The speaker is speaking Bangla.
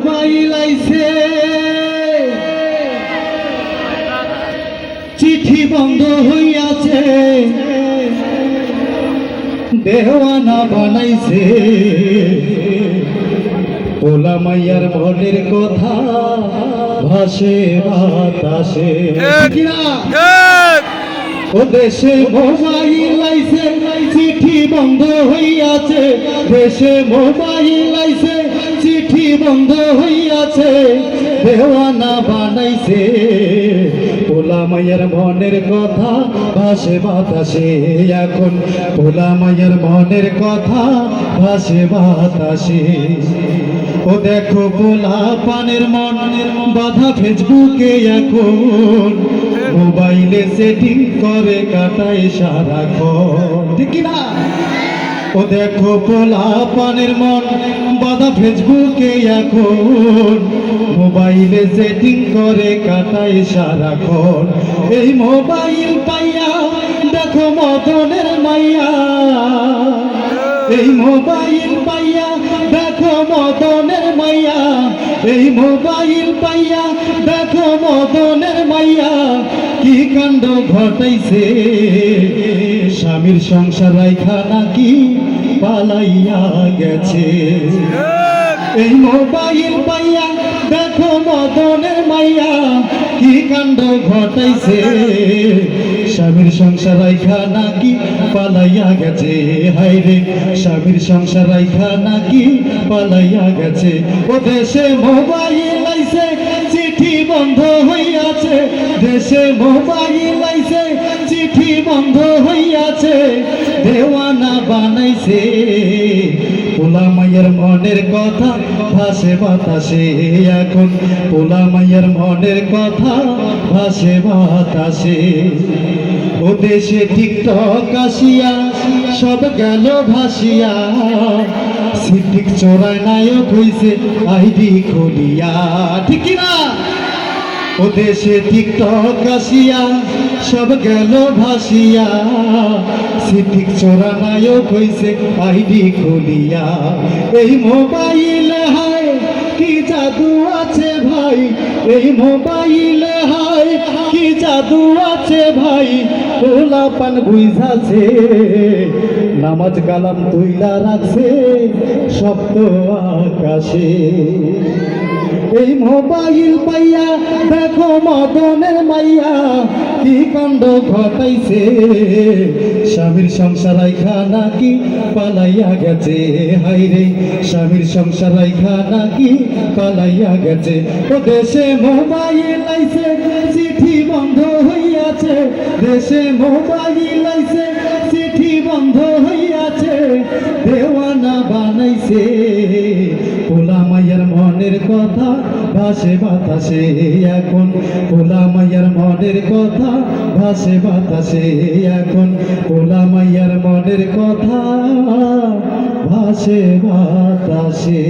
মোবাইল আইছে চিঠি বন্ধ হইয়াছে দেওয়ানা বানাইছে পোলা মাইয়ার মনের কথা ভাসে বাতাসে ও দেশে মোবাইল আইছে চিঠি বন্ধ হইয়াছে দেশে মোবাইল আইছে চিঠি বন্ধ হইয়াছে দেওয়ানা বানাইছে পোলা মাইয়ার মনের কথা ভাসে বাতাসে এখন পোলা মাইয়ার মনের কথা ভাসে বাতাসে ও দেখো পোলা পানের মন বাধা ফেসবুকে এখন মোবাইলে সেটিং করে কাটায় সারাক্ষণ ঠিক না ও দেখো পোলা পানের মন বাধা ফেসবুকে এখন মোবাইলে সেটিং করে কাটায় সারাক্ষণ এই মোবাইল পাইয়া দেখো মদনের মাইয়া এই মোবাইল পাইয়া দেখো মদনের মাইয়া এই মোবাইল পাইয়া দেখো মদনের মাইয়া কি কাণ্ড ঘটাইছে স্বামীর সংসার রাইখা নাকি পালাইয়া গেছে এই মোবাইল পাইয়া দেখো মদনের মাইয়া কি কাণ্ড ঘটাইছে স্বামীর সংসার রাইখা নাকি পালাইয়া গেছে হায়রে স্বামীর সংসার রাইখা নাকি পালাইয়া গেছে ও দেশে মোবাইল আইছে চিঠি বন্ধ হইয়াছে দেশে মোবাইল আইছে চিঠি বন্ধ হইয়াছে দেওয়ানা বানাইছে পোলা মাইয়ার মনের কথা ভাসে বাতাসে এখন পোলা মাইয়ার মনের কথা ভাসে বাতাসে ও দেশে টিকটক আসিয়া সব গেল ভাসিয়া সিদ্দিক চোরায় নায়ক হইছে আইডি খুলিয়া ঠিক না ও দেশে টিকটক আসিয়া সব গেল ভাসিয়া সিদ্দিক চোরা নায়ক হইছে আইডি খুলিয়া এই মোবাইল হায় কি জাদু আছে ভাই এই মোবাইল হায় কি জাদু আছে ভাই পোলা পান বুঝাছে নামাজ কালাম তুইলা রাখছে সপ্ত আকাশে এই মোবাইল পাইয়া দেখো মদনের মাইয়া কি কাণ্ড ঘটাইছে স্বামীর সংসার রাইখা নাকি পালাইয়া গেছে হায়রে স্বামীর সংসার রাইখা নাকি পালাইয়া গেছে ও দেশে মোবাইল আইছে চিঠি বন্ধ হইয়াছে দেশে মোবাইল আইছে চিঠি বন্ধ হইয়াছে দেওয়ানা বানাইছে পোলা মাইয়ার মনের কথা ভাসে বাতাসে এখন পোলা মাইয়ার মনের কথা ভাসে বাতাসে এখন পোলা মাইয়ার মনের কথা ভাসে বাতাসে।